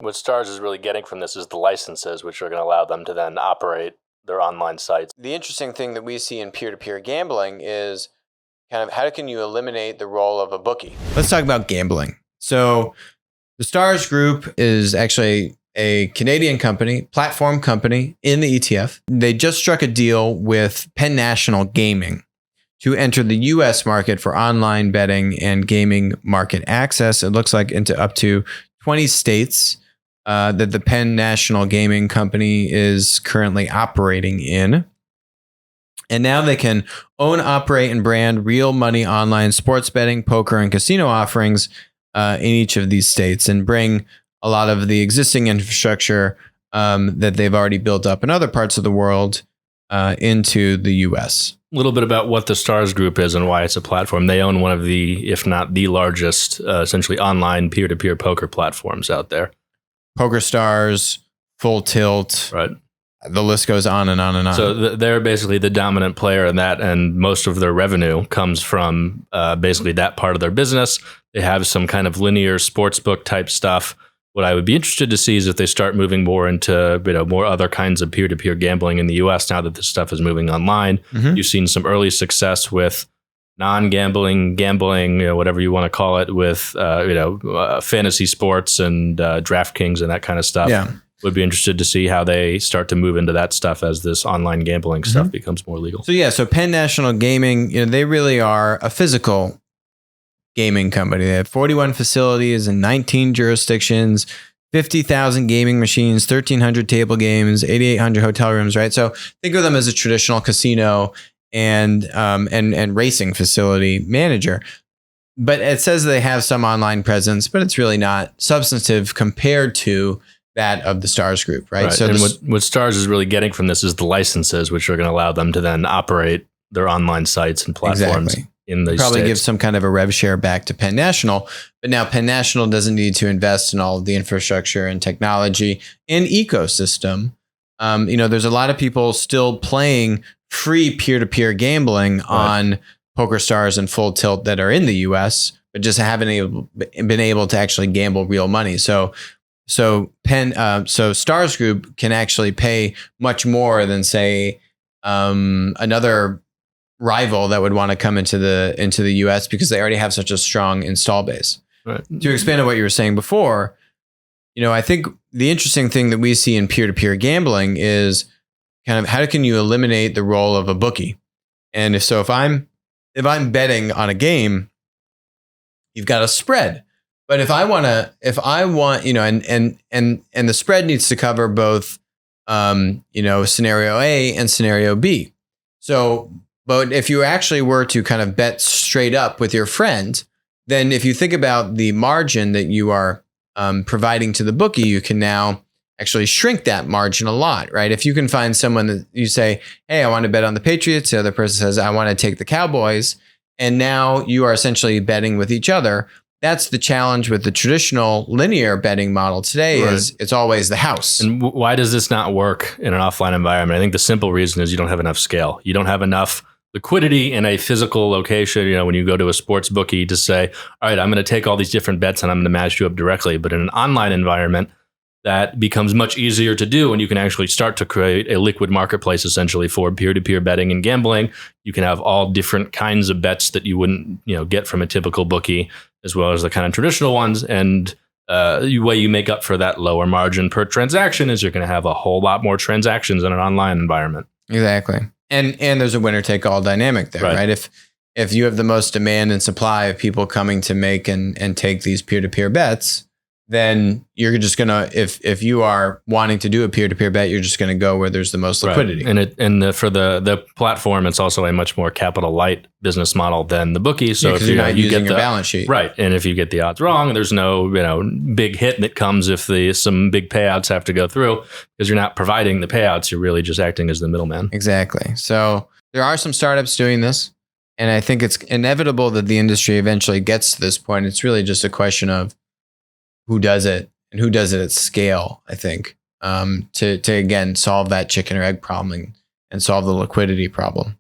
What Stars is really getting from this is the licenses, which are going to allow them to then operate their online sites. The interesting thing that we see in peer-to-peer gambling is kind of how can you eliminate the role of a bookie? Let's talk about gambling. So the Stars Group is actually a Canadian company, platform company in the ETF. They just struck a deal with Penn National Gaming to enter the US market for online betting and gaming market access. It looks like into up to 20 states that the Penn National Gaming Company is currently operating in. And now they can own, operate, and brand real money online sports betting, poker, and casino offerings in each of these states and bring a lot of the existing infrastructure that they've already built up in other parts of the world into the US. A little bit about what the Stars Group is and why it's a platform. They own one of the, if not the largest, essentially online peer-to-peer poker platforms out there. Poker Stars, Full Tilt. Right. The list goes on and on and on. So they're basically the dominant player in that, and most of their revenue comes from basically that part of their business. They have some kind of linear sportsbook type stuff. What I would be interested to see is if they start moving more into more other kinds of peer-to-peer gambling in the U.S. now that this stuff is moving online. Mm-hmm. You've seen some early success with non-gambling, gambling, whatever you want to call it, with fantasy sports and DraftKings and that kind of stuff. Yeah. Would be interested to see how they start to move into that stuff as this online gambling stuff becomes more legal. So Penn National Gaming, they really are a physical gaming company. They have 41 facilities in 19 jurisdictions, 50,000 gaming machines, 1,300 table games, 8,800 hotel rooms, right? So think of them as a traditional casino and racing facility manager. But it says they have some online presence, but it's really not substantive compared to that of the Stars Group, right? So and what Stars is really getting from this is the licenses, which are going to allow them to then operate their online sites and platforms in these Probably states. Give some kind of a rev share back to Penn National, but now Penn National doesn't need to invest in all of the infrastructure and technology and ecosystem. There's a lot of people still playing free peer-to-peer gambling on Poker Stars and Full Tilt that are in the US, but just haven't been able to actually gamble real money. So Stars Group can actually pay much more than, say, another rival that would want to come into the US because they already have such a strong install base. Right. To expand on what you were saying before, I think the interesting thing that we see in peer-to-peer gambling is kind of how can you eliminate the role of a bookie? And if I'm betting on a game, you've got a spread. But if I want, and the spread needs to cover both, scenario A and scenario B. So, but if you actually were to kind of bet straight up with your friend, then if you think about the margin that you are providing to the bookie, you can now actually shrink that margin a lot, right? If you can find someone that you say, hey, I want to bet on the Patriots. The other person says, I want to take the Cowboys. And now you are essentially betting with each other. That's the challenge with the traditional linear betting model today is it's always the house. And why does this not work in an offline environment? I think the simple reason is you don't have enough scale. You don't have enough liquidity in a physical location. When you go to a sports bookie to say, all right, I'm going to take all these different bets and I'm going to match you up directly. But in an online environment, that becomes much easier to do, and you can actually start to create a liquid marketplace essentially for peer-to-peer betting and gambling. You can have all different kinds of bets that you wouldn't, get from a typical bookie, as well as the kind of traditional ones. And the way you make up for that lower margin per transaction is you're going to have a whole lot more transactions in an online environment. Exactly, and there's a winner-take-all dynamic there, right? If you have the most demand and supply of people coming to make and take these peer-to-peer bets, then you're just going to, if you are wanting to do a peer-to-peer bet, you're just going to go where there's the most liquidity. Right. And for the platform, it's also a much more capital light business model than the bookie. So if you're not using your balance sheet. Right. And if you get the odds wrong, there's no, big hit that comes if some big payouts have to go through, because you're not providing the payouts. You're really just acting as the middleman. Exactly. So there are some startups doing this, and I think it's inevitable that the industry eventually gets to this point. It's really just a question of who does it and who does it at scale, I think, to again, solve that chicken or egg problem and solve the liquidity problem.